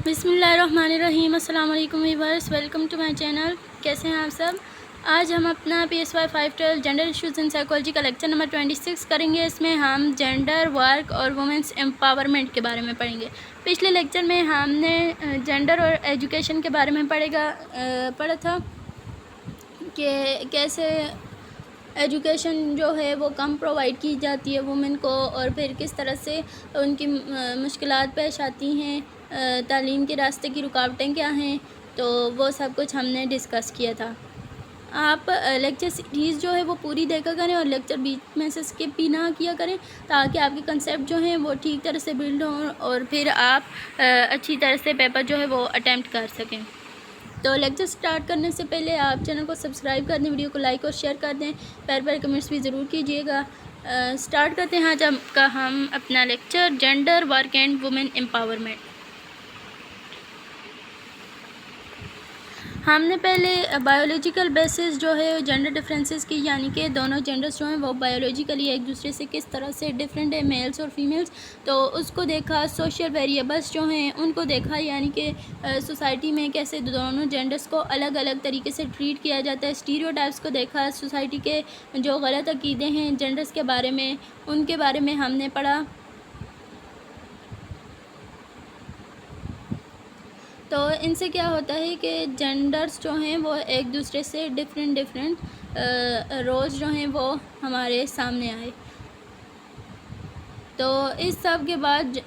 بسم اللہ الرحمن الرحیم۔ السلام علیکم viewers, welcome to my channel. کیسے ہیں آپ سب؟ آج ہم اپنا PSY 512 gender issues in psychology کا لیکچر نمبر 26 کریں گے۔ اس میں ہم جینڈر، ورک اور وومنس امپاورمنٹ کے بارے میں پڑھیں گے۔ پچھلے لیکچر میں ہم نے جینڈر اور ایجوکیشن کے بارے میں پڑھا تھا کہ کیسے ایجوکیشن جو ہے وہ کم پرووائڈ کی جاتی ہے وومن کو، اور پھر کس طرح سے ان کی مشکلات پیش آتی ہیں، تعلیم کے راستے کی رکاوٹیں کیا ہیں، تو وہ سب کچھ ہم نے ڈسکس کیا تھا۔ آپ لیکچر سیریز جو ہے وہ پوری دیکھا کریں اور لیکچر بیچ میں سے اسکپ بھی نہ کیا کریں، تاکہ آپ کے کنسیپٹ جو ہیں وہ ٹھیک طرح سے بلڈ ہوں اور پھر آپ اچھی طرح سے پیپر جو ہے وہ اٹیمپٹ کر سکیں۔ تو لیکچر سٹارٹ کرنے سے پہلے آپ چینل کو سبسکرائب کر دیں، ویڈیو کو لائک اور شیئر کر دیں، پیارے کمنٹس بھی ضرور کیجیے گا۔ سٹارٹ کرتے ہیں آج کا ہم اپنا lecture gender, work and women empowerment. ہم نے پہلے بایولوجیکل بیسس جو ہے جینڈر ڈفرینسز کی، یعنی کہ دونوں جینڈرز جو ہیں وہ بایولوجیکلی ایک دوسرے سے کس طرح سے ڈفرینٹ ہیں، میلز اور فیمیلز، تو اس کو دیکھا۔ سوشل ویریبلس جو ہیں ان کو دیکھا، یعنی کہ سوسائٹی میں کیسے دونوں جینڈرز کو الگ الگ طریقے سے ٹریٹ کیا جاتا ہے۔ اسٹیریوٹائپس کو دیکھا، سوسائٹی کے جو غلط عقیدے ہیں جینڈرز کے بارے میں، ان کے بارے میں ہم نے پڑھا۔ تو ان سے کیا ہوتا ہے کہ جینڈرز جو ہیں وہ ایک دوسرے سے ڈفرینٹ روز جو ہیں وہ ہمارے سامنے آئے۔ تو اس سب کے بعد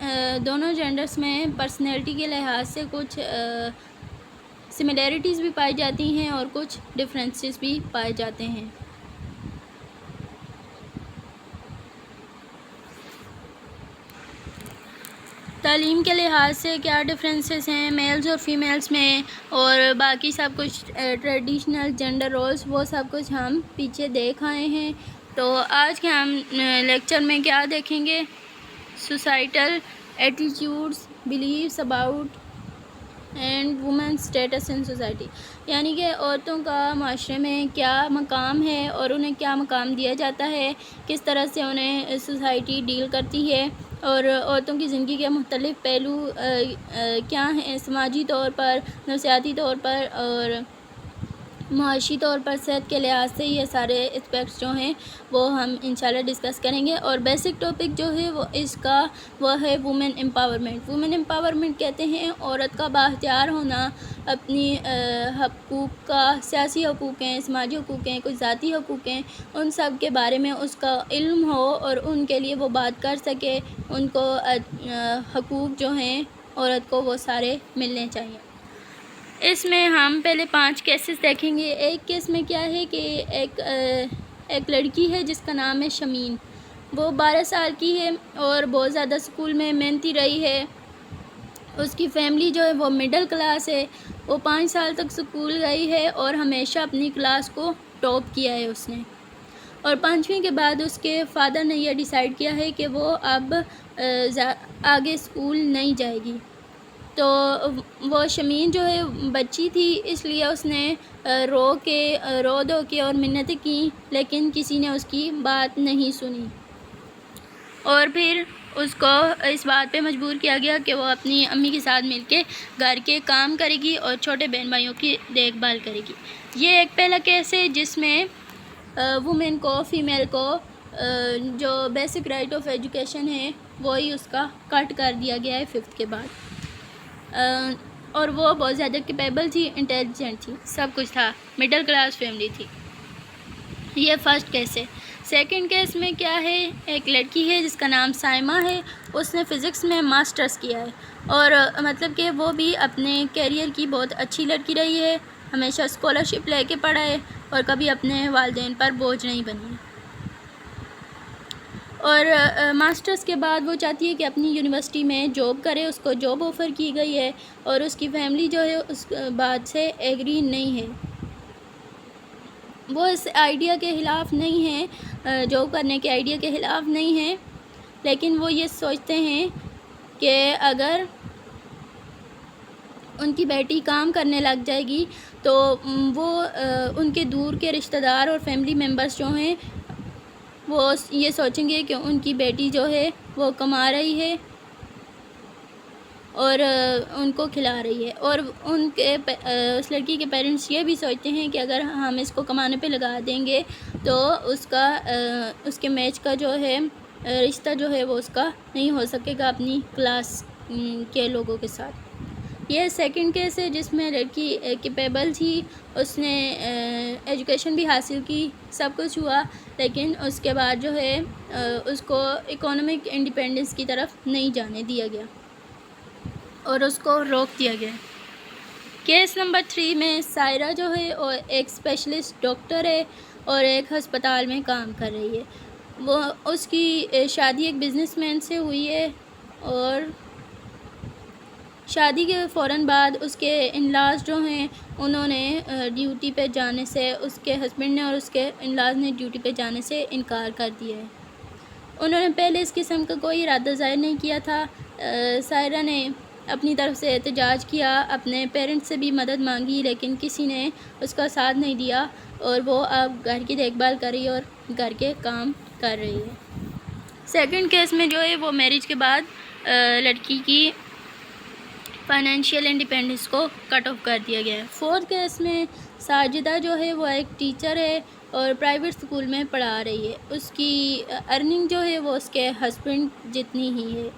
دونوں جینڈرز میں پرسنالٹی کے لحاظ سے کچھ سملیرٹیز بھی پائی جاتی ہیں اور کچھ ڈفرینسز بھی پائے جاتے ہیں۔ تعلیم کے لحاظ سے کیا ڈفرینسز ہیں میلز اور فیمیلز میں، اور باقی سب کچھ ٹریڈیشنل جینڈر رولز، وہ سب کچھ ہم پیچھے دیکھ آئے ہیں۔ تو آج کے ہم لیکچر میں کیا دیکھیں گے؟ Societal attitudes, beliefs about and women status in society, یعنی کہ عورتوں کا معاشرے میں کیا مقام ہے اور انہیں کیا مقام دیا جاتا ہے، کس طرح سے انہیں سوسائٹی ڈیل کرتی ہے، اور عورتوں کی زندگی کے مختلف پہلو کیا ہیں، سماجی طور پر، نفسیاتی طور پر اور معاشی طور پر، صحت کے لحاظ سے۔ یہ سارے اسپیکٹس جو ہیں وہ ہم انشاءاللہ ڈسکس کریں گے۔ اور بیسک ٹاپک جو ہے وہ اس کا وہ ہے وومن امپاورمنٹ۔ وومن امپاورمنٹ کہتے ہیں عورت کا بااختیار ہونا، اپنی حقوق کا، سیاسی حقوق ہیں، سماجی حقوق ہیں، کچھ ذاتی حقوق ہیں، ان سب کے بارے میں اس کا علم ہو اور ان کے لیے وہ بات کر سکے۔ ان کو حقوق جو ہیں عورت کو وہ سارے ملنے چاہیے۔ اس میں ہم پہلے 5 کیسز دیکھیں گے۔ ایک کیس میں کیا ہے کہ ایک لڑکی ہے جس کا نام ہے شمین۔ وہ 12 سال کی ہے اور بہت زیادہ اسکول میں محنتی رہی ہے۔ اس کی فیملی جو ہے وہ مڈل کلاس ہے۔ وہ 5 سال تک اسکول گئی ہے اور ہمیشہ اپنی کلاس کو ٹاپ کیا ہے اس نے۔ اور 5ویں کے بعد اس کے فادر نے یہ ڈیسائیڈ کیا ہے کہ وہ اب آگے اسکول نہیں جائے گی۔ تو وہ شمین جو ہے بچی تھی، اس لیے اس نے رو دو کے اور منتیں کی، لیکن کسی نے اس کی بات نہیں سنی، اور پھر اس کو اس بات پہ مجبور کیا گیا کہ وہ اپنی امی کے ساتھ مل کے گھر کے کام کرے گی اور چھوٹے بہن بھائیوں کی دیکھ بھال کرے گی۔ یہ ایک پہلا کیس ہے جس میں وومن کو، فیمیل کو جو بیسک رائٹ آف ایجوکیشن ہے وہی اس کا کٹ کر دیا گیا ہے 5th کے بعد۔ اور وہ بہت زیادہ کیپیبل تھی، انٹیلیجنٹ تھی، سب کچھ تھا، مڈل کلاس فیملی تھی۔ یہ فرسٹ کیس ہے۔ سیکنڈ کیس میں کیا ہے؟ ایک لڑکی ہے جس کا نام سائمہ ہے۔ اس نے فزکس میں ماسٹرز کیا ہے، اور مطلب کہ وہ بھی اپنے کیریئر کی بہت اچھی لڑکی رہی ہے، ہمیشہ اسکالرشپ لے کے پڑھا ہے اور کبھی اپنے والدین پر بوجھ نہیں بنی ہے۔ اور ماسٹرز کے بعد وہ چاہتی ہے کہ اپنی یونیورسٹی میں جاب کرے، اس کو جاب آفر کی گئی ہے، اور اس کی فیملی جو ہے اس بات سے ایگری نہیں ہے۔ وہ اس آئیڈیا کے خلاف نہیں ہیں، جاب کرنے کے آئیڈیا کے خلاف نہیں ہیں، لیکن وہ یہ سوچتے ہیں کہ اگر ان کی بیٹی کام کرنے لگ جائے گی تو وہ ان کے دور کے رشتہ دار اور فیملی ممبرز جو ہیں وہ یہ سوچیں گے کہ ان کی بیٹی جو ہے وہ کما رہی ہے اور ان کو کھلا رہی ہے، اور اس لڑکی کے پیرنٹس یہ بھی سوچتے ہیں کہ اگر ہم اس کو کمانے پہ لگا دیں گے تو اس کے میچ کا جو ہے رشتہ جو ہے وہ اس کا نہیں ہو سکے گا اپنی کلاس کے لوگوں کے ساتھ۔ یہ سیکنڈ کیس ہے جس میں لڑکی کیپیبل تھی، اس نے ایجوکیشن بھی حاصل کی، سب کچھ ہوا، لیکن اس کے بعد جو ہے اس کو اکنامک انڈیپینڈنس کی طرف نہیں جانے دیا گیا اور اس کو روک دیا گیا۔ کیس نمبر 3 میں سائرہ جو ہے اور ایک اسپیشلسٹ ڈاکٹر ہے اور ایک ہسپتال میں کام کر رہی ہے۔ اس کی شادی ایک بزنس مین سے ہوئی ہے، اور شادی کے فوراً بعد اس کے ان-لاز جو ہیں انہوں نے ڈیوٹی پہ جانے سے، اس کے ہسبینڈ نے اور اس کے ان-لاز نے ڈیوٹی پہ جانے سے انکار کر دیا ہے۔ انہوں نے پہلے اس قسم کا کوئی ارادہ ظاہر نہیں کیا تھا۔ سائرہ نے اپنی طرف سے احتجاج کیا، اپنے پیرنٹس سے بھی مدد مانگی، لیکن کسی نے اس کا ساتھ نہیں دیا، اور وہ اب گھر کی دیکھ بھال کر رہی ہے اور گھر کے کام کر رہی ہے۔ سیکنڈ کیس میں جو ہے وہ میرج کے بعد لڑکی کی فائنینشیل انڈیپینڈنس کو کٹ آف کر دیا گیا ہے۔ فورتھ کیس میں ساجدہ جو ہے وہ ایک ٹیچر ہے اور پرائیویٹ اسکول میں پڑھا رہی ہے۔ اس کی ارننگ جو ہے وہ اس کے ہسبینڈ جتنی ہی ہے،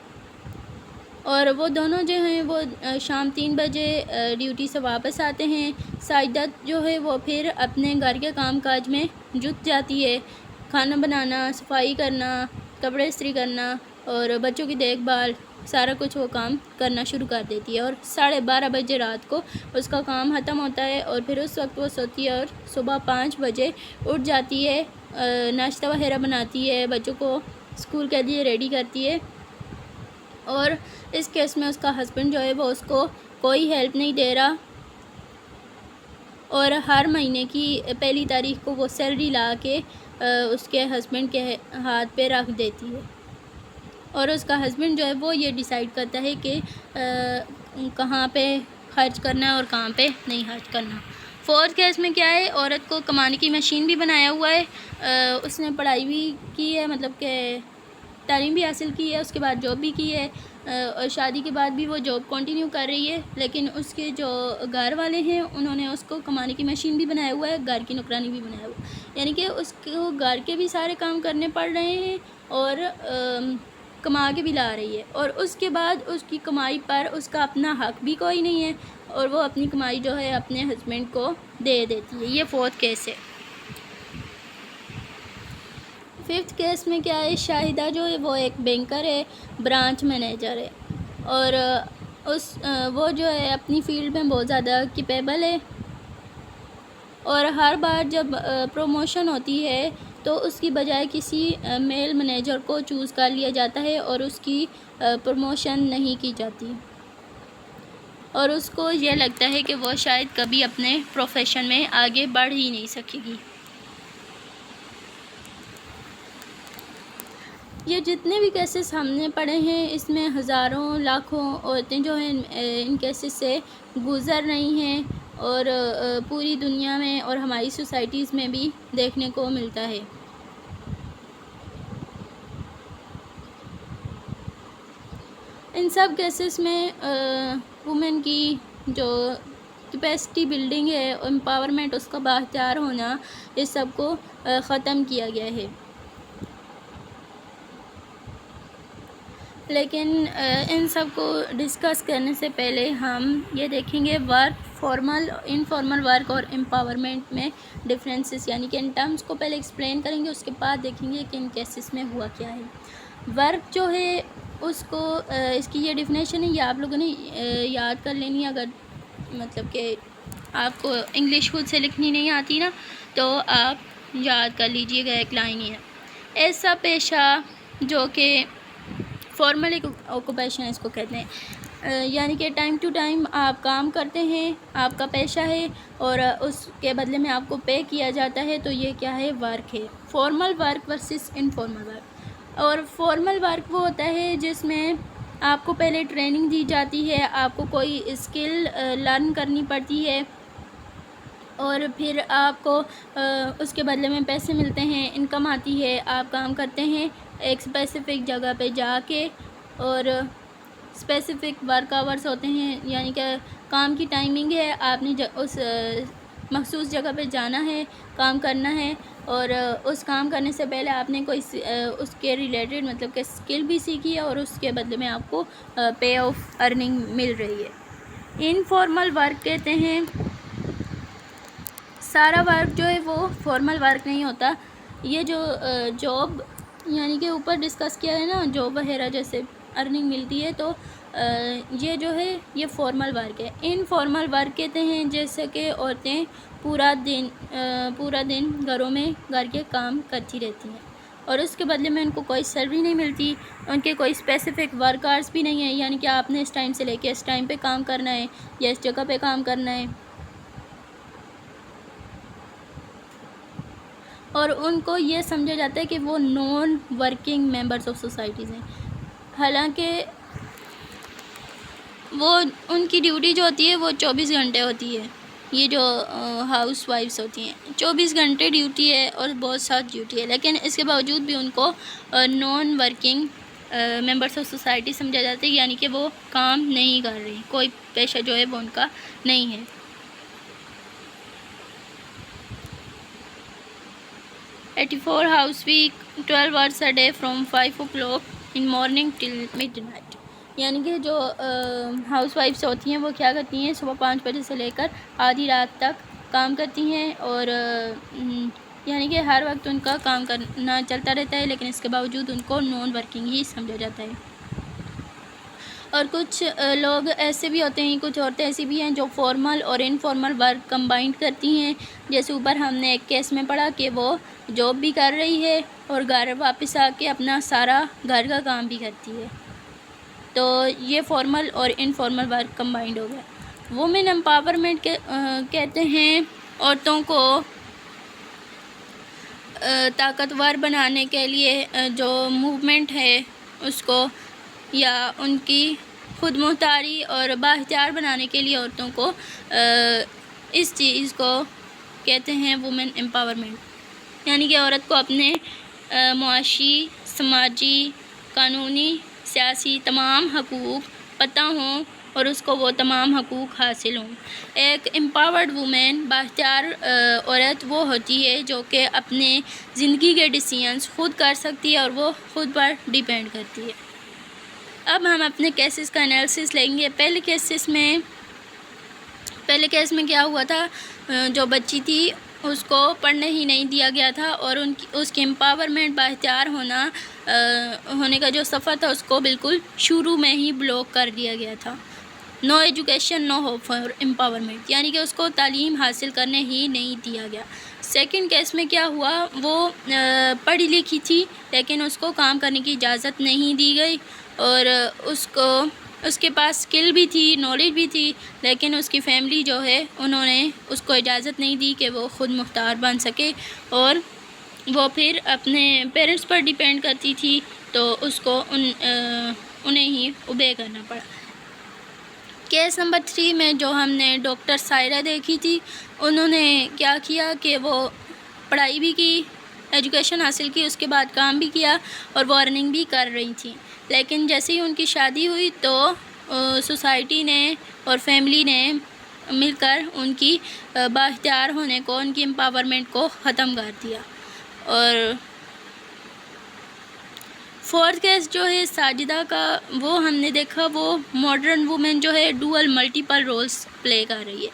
اور وہ دونوں جو ہیں وہ شام 3 بجے ڈیوٹی سے واپس آتے ہیں۔ ساجدہ جو ہے وہ پھر اپنے گھر کے کام کاج میں جٹ جاتی ہے، کھانا بنانا، صفائی کرنا، کپڑے استری کرنا اور بچوں کی دیکھ بھال، سارا کچھ وہ کام کرنا شروع کر دیتی ہے، اور 12:30 بجے رات کو اس کا کام ختم ہوتا ہے، اور پھر اس وقت وہ سوتی ہے اور صبح 5 بجے اٹھ جاتی ہے، ناشتہ وغیرہ بناتی ہے، بچوں کو اسکول کے لیے ریڈی کرتی ہے۔ اور اس کیس میں اس کا ہسبینڈ جو ہے وہ اس کو کوئی ہیلپ نہیں دے رہا، اور ہر مہینے کی پہلی تاریخ کو وہ سیلری لا کے اس کے ہسبینڈ کے ہاتھ پہ رکھ دیتی ہے، اور اس کا ہسبینڈ جو ہے وہ یہ ڈیسائیڈ کرتا ہے کہ کہاں پہ خرچ کرنا ہے اور کہاں پہ نہیں خرچ کرنا۔ فورتھ کیس میں کیا ہے، عورت کو کمانے کی مشین بھی بنایا ہوا ہے، اس نے پڑھائی بھی کی ہے، مطلب کہ تعلیم بھی حاصل کی ہے، اس کے بعد جاب بھی کی ہے، اور شادی کے بعد بھی وہ جاب کنٹینیو کر رہی ہے، لیکن اس کے جو گھر والے ہیں انہوں نے اس کو کمانے کی مشین بھی بنایا ہوا ہے، گھر کی نوکرانی بھی بنایا ہوا ہے، یعنی کہ اس کو گھر کے بھی سارے کام کرنے پڑ رہے ہیں اور کما کے بھی لا رہی ہے، اور اس کے بعد اس کی کمائی پر اس کا اپنا حق بھی کوئی نہیں ہے، اور وہ اپنی کمائی جو ہے اپنے ہسبینڈ کو دے دیتی ہے۔ یہ فورتھ کیس ہے۔ ففتھ کیس میں کیا ہے، شاہدہ جو ہے وہ ایک بینکر ہے، برانچ مینیجر ہے، اور وہ جو ہے اپنی فیلڈ میں بہت زیادہ کیپیبل ہے، اور ہر بار جب پروموشن ہوتی ہے تو اس کی بجائے کسی میل مینیجر کو چوز کر لیا جاتا ہے اور اس کی پروموشن نہیں کی جاتی، اور اس کو یہ لگتا ہے کہ وہ شاید کبھی اپنے پروفیشن میں آگے بڑھ ہی نہیں سکے گی۔ یہ جتنے بھی کیسز ہم نے پڑھے ہیں اس میں ہزاروں لاکھوں عورتیں جو ہیں ان کیسز سے گزر رہی ہیں، اور پوری دنیا میں اور ہماری سوسائٹیز میں بھی دیکھنے کو ملتا ہے۔ ان سب کیسز میں وومن کی جو کیپیسٹی بلڈنگ ہے، امپاورمنٹ، اس کا بااختیار ہونا، اس سب کو ختم کیا گیا ہے۔ لیکن ان سب کو ڈسکس کرنے سے پہلے ہم یہ دیکھیں گے ورک، فارمل، انفارمل ورک اور امپاورمنٹ میں ڈفرینسز، یعنی کہ ان ٹرمز کو پہلے ایکسپلین کریں گے، اس کے بعد دیکھیں گے کہ ان کیسز میں ہوا کیا ہے۔ ورک جو ہے اس کو اس کی یہ ڈیفینیشن ہے، یہ آپ لوگوں نے یاد کر لینی ہے، اگر مطلب کہ آپ کو انگلش خود سے لکھنی نہیں آتی نا تو آپ یاد کر لیجئے گا، ایک لائن ہی ہے، ایسا پیشہ جو کہ فارمل آکوپیشن اس کو کہتے ہیں، یعنی کہ ٹائم ٹو ٹائم آپ کام کرتے ہیں، آپ کا پیشہ ہے اور اس کے بدلے میں آپ کو پے کیا جاتا ہے، تو یہ کیا ہے، ورک ہے۔ Formal work versus informal work, اور فارمل ورک وہ ہوتا ہے جس میں آپ کو پہلے ٹریننگ دی جاتی ہے، آپ کو کوئی اسکل لرن کرنی پڑتی ہے، اور پھر آپ کو اس کے بدلے میں پیسے ملتے ہیں، انکم آتی ہے، آپ کام کرتے ہیں ایک اسپیسیفک جگہ پہ جا کے، اور اسپیسیفک ورک آورس ہوتے ہیں، یعنی کہ کام کی ٹائمنگ ہے، آپ نے اس مخصوص جگہ پہ جانا ہے، کام کرنا ہے، اور اس کام کرنے سے پہلے آپ نے کوئی اس کے ریلیٹڈ مطلب کہ اسکل بھی سیکھی ہے، اور اس کے بدلے میں آپ کو پے آف ارننگ مل رہی ہے۔ انفارمل ورک کہتے ہیں سارا ورک جو ہے وہ فارمل ورک نہیں ہوتا۔ یہ جو جاب یعنی کہ اوپر ڈسکس کیا ہے نا، جاب وغیرہ جیسے ارننگ ملتی ہے، تو یہ جو ہے یہ فارمل ورک ہے۔ انفارمل ورک کہتے ہیں جیسے کہ عورتیں پورا دن گھروں میں گھر کے کام کرتی رہتی ہیں، اور اس کے بدلے میں ان کو کوئی سیلری نہیں ملتی، ان کے کوئی اسپیسیفک ورک آورس بھی نہیں ہیں، یعنی کہ آپ نے اس ٹائم سے لے کے اس ٹائم پہ کام کرنا ہے یا اس جگہ پہ کام کرنا ہے، اور ان کو یہ سمجھا جاتا ہے کہ وہ non working members of societies ہیں، حالانکہ وہ ان کی ڈیوٹی جو ہوتی ہے وہ 24 گھنٹے ہوتی ہے۔ یہ جو ہاؤس وائفس ہوتی ہیں 24 گھنٹے ڈیوٹی ہے اور بہت ساتھ ڈیوٹی ہے، لیکن اس کے باوجود بھی ان کو non working members of society سمجھا جاتا ہے، یعنی کہ وہ کام نہیں کر رہی، کوئی پیشہ جو ہے وہ ان کا نہیں ہے۔ 84 hours week, 12 hours a day from 5 o'clock in morning till midnight، یعنی کہ جو ہاؤس وائفس ہوتی ہیں وہ کیا کرتی ہیں، صبح 5 بجے سے لے کر آدھی رات تک کام کرتی ہیں، اور یعنی کہ ہر وقت ان کا کام کرنا چلتا رہتا ہے، لیکن اس کے باوجود ان کو نان ورکنگ ہی سمجھا جاتا ہے۔ اور کچھ لوگ ایسے بھی ہوتے ہیں، کچھ عورتیں ایسی بھی ہیں جو فارمل اور انفارمل ورک کمبائنڈ کرتی ہیں، جیسے اوپر ہم نے ایک کیس میں پڑھا کہ وہ جاب بھی کر رہی ہے اور گھر واپس آ کے اپنا سارا گھر کا کام بھی کرتی ہے، تو یہ فارمل اور انفارمل ورک کمبائنڈ ہو گیا۔ وومن امپاورمنٹ کہتے ہیں عورتوں کو طاقتور بنانے کے لیے جو موومنٹ ہے اس کو، یا ان کی خود مختاری اور بااختیار بنانے کے لیے عورتوں کو اس چیز کو کہتے ہیں وومن امپاورمنٹ، یعنی کہ عورت کو اپنے معاشی، سماجی، قانونی، سیاسی تمام حقوق پتہ ہوں اور اس کو وہ تمام حقوق حاصل ہوں۔ ایک امپاورڈ وومن، بااختیار عورت وہ ہوتی ہے جو کہ اپنے زندگی کے ڈیسیژنز خود کر سکتی ہے اور وہ خود پر ڈیپینڈ کرتی ہے۔ اب ہم اپنے کیسز کا انالیسس لیں گے۔ پہلے کیس میں کیا ہوا تھا، جو بچی تھی اس کو پڑھنے ہی نہیں دیا گیا تھا، اور اس کی امپاورمنٹ، بااختیار ہونے کا جو سفر تھا اس کو بالکل شروع میں ہی بلاک کر دیا گیا تھا۔ No education no hope for empowerment, یعنی کہ اس کو تعلیم حاصل کرنے ہی نہیں دیا گیا۔ سیکنڈ کیس میں کیا ہوا، وہ پڑھی لکھی تھی لیکن اس کو کام کرنے کی اجازت نہیں دی گئی، اور اس کے پاس اسکل بھی تھی، نالج بھی تھی، لیکن اس کی فیملی جو ہے انہوں نے اس کو اجازت نہیں دی کہ وہ خود مختار بن سکے، اور وہ پھر اپنے پیرنٹس پر ڈیپینڈ کرتی تھی، تو اس کو انہیں ہی اوبے کرنا پڑا۔ کیس نمبر 3 میں جو ہم نے ڈاکٹر سائرہ دیکھی تھی، انہوں نے کیا کیا کہ وہ پڑھائی بھی کی، ایجوکیشن حاصل کی، اس کے بعد کام بھی کیا اور وہ ارننگ بھی کر رہی تھیں، لیکن جیسے ہی ان کی شادی ہوئی تو سوسائٹی نے اور فیملی نے مل کر ان کی بااختیار ہونے کو، ان کی امپاورمنٹ کو ختم کر دیا۔ اور فورتھ کیس جو ہے ساجدہ کا، وہ ہم نے دیکھا وہ ماڈرن وومن جو ہے ڈوئل ملٹیپل رولز پلے کر رہی ہے،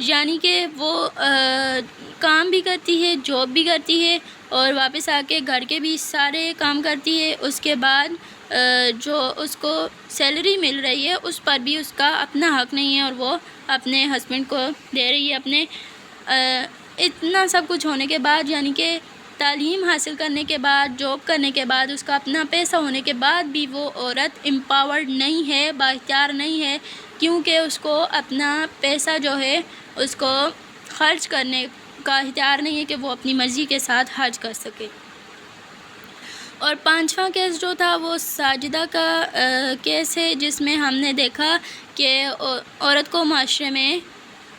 یعنی کہ وہ کام بھی کرتی ہے، جاب بھی کرتی ہے، اور واپس آ کے گھر کے بھی سارے کام کرتی ہے، اس کے بعد جو اس کو سیلری مل رہی ہے اس پر بھی اس کا اپنا حق نہیں ہے، اور وہ اپنے ہسبینڈ کو دے رہی ہے۔ اپنے اتنا سب کچھ ہونے کے بعد، یعنی کہ تعلیم حاصل کرنے کے بعد، جاب کرنے کے بعد، اس کا اپنا پیسہ ہونے کے بعد بھی وہ عورت امپاورڈ نہیں ہے، بااختیار نہیں ہے، کیونکہ اس کو اپنا پیسہ جو ہے اس کو خرچ کرنے کا اختیار نہیں ہے کہ وہ اپنی مرضی کے ساتھ خرچ کر سکے۔ اور 5واں کیس جو تھا وہ ساجدہ کا کیس ہے، جس میں ہم نے دیکھا کہ عورت کو معاشرے میں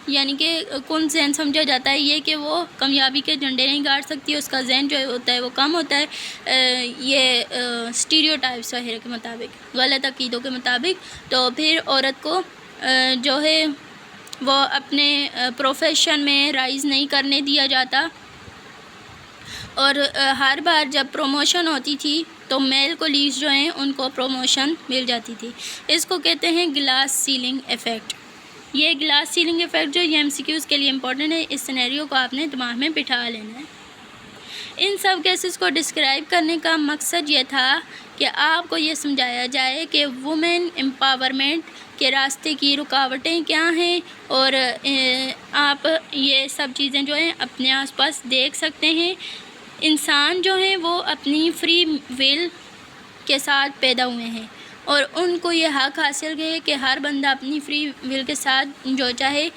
یعنی کہ کون ذہن سمجھا جاتا ہے یہ کہ وہ کامیابی کے جھنڈے نہیں گاڑ سکتی، اس کا ذہن جو ہوتا ہے وہ کم ہوتا ہے، یہ اسٹیریوٹائپس وغیرہ کے مطابق، غلط عقیدوں کے مطابق، تو پھر عورت کو جو ہے وہ اپنے پروفیشن میں رائز نہیں کرنے دیا جاتا، اور ہر بار جب پروموشن ہوتی تھی تو میل کولیگز جو ہیں ان کو پروموشن مل جاتی تھی۔ اس کو کہتے ہیں گلاس سیلنگ ایفیکٹ۔ یہ گلاس سیلنگ ایفیکٹ جو یہ MCQs کے لیے امپورٹنٹ ہے، اس سینیریو کو آپ نے دماغ میں بٹھا لینا ہے۔ ان سب کیسز کو ڈسکرائب کرنے کا مقصد یہ تھا کہ آپ کو یہ سمجھایا جائے کہ وومن امپاورمنٹ کے راستے کی رکاوٹیں کیا ہیں، اور آپ یہ سب چیزیں جو ہیں اپنے آس پاس دیکھ سکتے ہیں۔ انسان جو ہیں وہ اپنی فری ول کے ساتھ پیدا ہوئے ہیں، اور ان کو یہ حق حاصل ہے کہ ہر بندہ اپنی فری ول کے ساتھ جو چاہے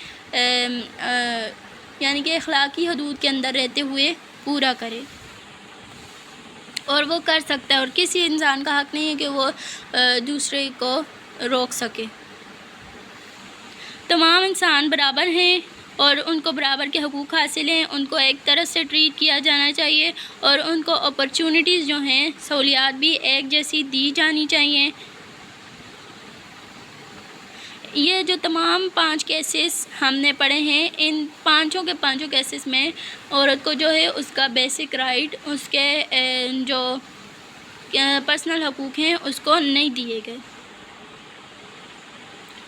یعنی کہ اخلاقی حدود کے اندر رہتے ہوئے پورا کرے، اور وہ کر سکتا ہے، اور کسی انسان کا حق نہیں ہے کہ وہ دوسرے کو روک سکے۔ تمام انسان برابر ہیں اور ان کو برابر کے حقوق حاصل ہیں، ان کو ایک طرح سے ٹریٹ کیا جانا چاہیے، اور ان کو اپرچونٹیز جو ہیں، سہولیات بھی ایک جیسی دی جانی چاہیے۔ یہ جو تمام 5 کیسز ہم نے پڑھے ہیں، ان پانچوں کیسز میں عورت کو جو ہے اس کا بیسک رائٹ، اس کے جو پرسنل حقوق ہیں اس کو نہیں دیے گئے۔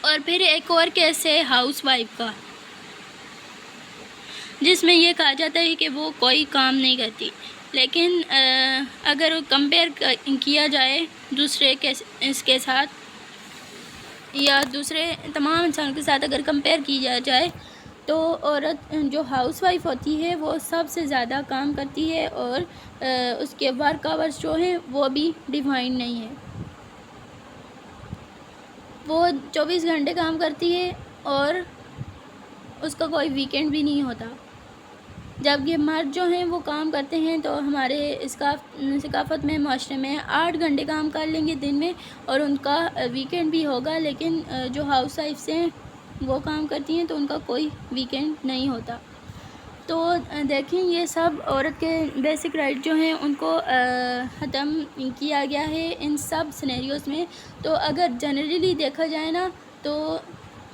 اور پھر ایک اور کیس ہے ہاؤس وائف کا، جس میں یہ کہا جاتا ہے کہ وہ کوئی کام نہیں کرتی، لیکن اگر کمپیئر کیا جائے دوسرے اس کے ساتھ یا دوسرے تمام انسانوں کے ساتھ اگر کمپیئر کی جائے تو عورت جو ہاؤس وائف ہوتی ہے وہ سب سے زیادہ کام کرتی ہے، اور اس کے ورک آورس جو ہیں وہ بھی ڈیفائنڈ نہیں ہے۔ وہ 24 گھنٹے کام کرتی ہے اور اس کا کوئی ویکینڈ بھی نہیں ہوتا، جب یہ مرد جو ہیں وہ کام کرتے ہیں تو ہمارے ثقافت میں، معاشرے میں 8 گھنٹے کام کر لیں گے دن میں، اور ان کا ویکینڈ بھی ہوگا، لیکن جو ہاؤس وائفس ہیں وہ کام کرتی ہیں تو ان کا کوئی ویکینڈ نہیں ہوتا۔ تو دیکھیں یہ سب عورت کے بیسک رائٹ جو ہیں ان کو ختم کیا گیا ہے ان سب سینیریوز میں۔ تو اگر جنرلی دیکھا جائے نا تو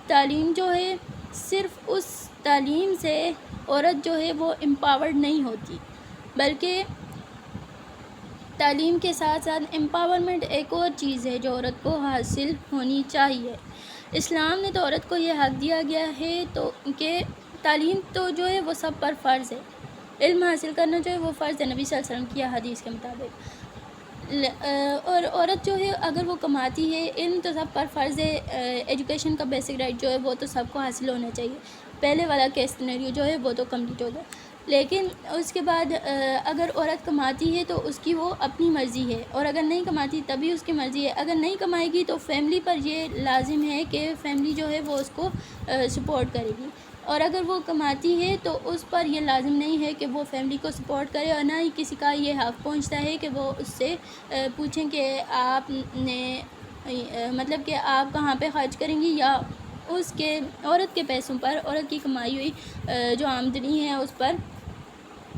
تعلیم جو ہے، صرف اس تعلیم سے عورت جو ہے وہ امپاورڈ نہیں ہوتی، بلکہ تعلیم کے ساتھ ساتھ امپاورمنٹ ایک اور چیز ہے جو عورت کو حاصل ہونی چاہیے۔ اسلام نے تو عورت کو یہ حق دیا گیا ہے تو کہ تعلیم تو جو ہے وہ سب پر فرض ہے، علم حاصل کرنا جو ہے وہ فرض ہے نبی صلی اللہ علیہ وسلم کی حدیث کے مطابق، اور عورت جو ہے اگر وہ کماتی ہے، علم تو سب پر فرض ہے، ایجوکیشن کا بیسک رائٹ جو ہے وہ تو سب کو حاصل ہونا چاہیے۔ پہلے والا کیس سینیریو جو ہے وہ تو کمپلیٹ ہو گیا، لیکن اس کے بعد اگر عورت کماتی ہے تو اس کی وہ اپنی مرضی ہے، اور اگر نہیں کماتی تبھی اس کی مرضی ہے۔ اگر نہیں کمائے گی تو فیملی پر یہ لازم ہے کہ فیملی جو ہے وہ اس کو سپورٹ کرے گی، اور اگر وہ کماتی ہے تو اس پر یہ لازم نہیں ہے کہ وہ فیملی کو سپورٹ کرے، اور نہ ہی کسی کا یہ حق پہنچتا ہے کہ وہ اس سے پوچھیں کہ آپ نے مطلب کہ آپ کہاں پہ خرچ کریں گی، یا اس کے عورت کے پیسوں پر، عورت کی کمائی ہوئی جو آمدنی ہے اس پر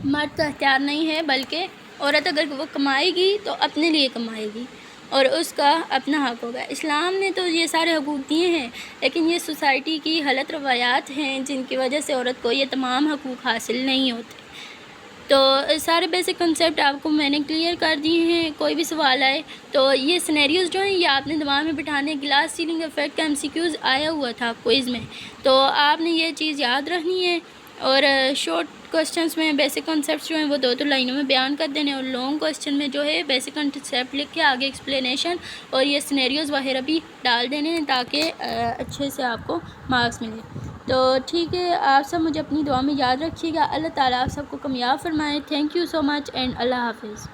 مرد کا اختیار نہیں ہے، بلکہ عورت اگر وہ کمائے گی تو اپنے لیے کمائے گی اور اس کا اپنا حق ہوگا۔ اسلام نے تو یہ سارے حقوق دیے ہیں، لیکن یہ سوسائٹی کی غلط روایات ہیں جن کی وجہ سے عورت کو یہ تمام حقوق حاصل نہیں ہوتے۔ تو سارے بیسک کنسیپٹ آپ کو میں نے کلیئر کر دیے ہیں۔ کوئی بھی سوال آئے تو یہ سینیریوز جو ہیں یہ آپ نے دماغ میں بٹھانے۔ گلاس سیلنگ ایفیکٹ کا MCQs آیا ہوا تھا کوئز میں، تو آپ نے یہ چیز یاد رکھنی ہے، اور شارٹ کوسچنس میں بیسک کنسیپٹس جو ہیں وہ 2 لائنوں میں بیان کر دینے، اور لانگ کوسچن میں جو ہے بیسک کنسیپٹ لکھ کے آگے ایکسپلینیشن اور یہ سینیریوز وغیرہ بھی ڈال دینے ہیں تاکہ اچھے سے آپ کو مارکس ملے۔ تو ٹھیک ہے، آپ سب مجھے اپنی دعا میں یاد رکھیے گا۔ اللہ تعالیٰ آپ سب کو کامیاب فرمائے۔ Thank you so much and اللہ حافظ۔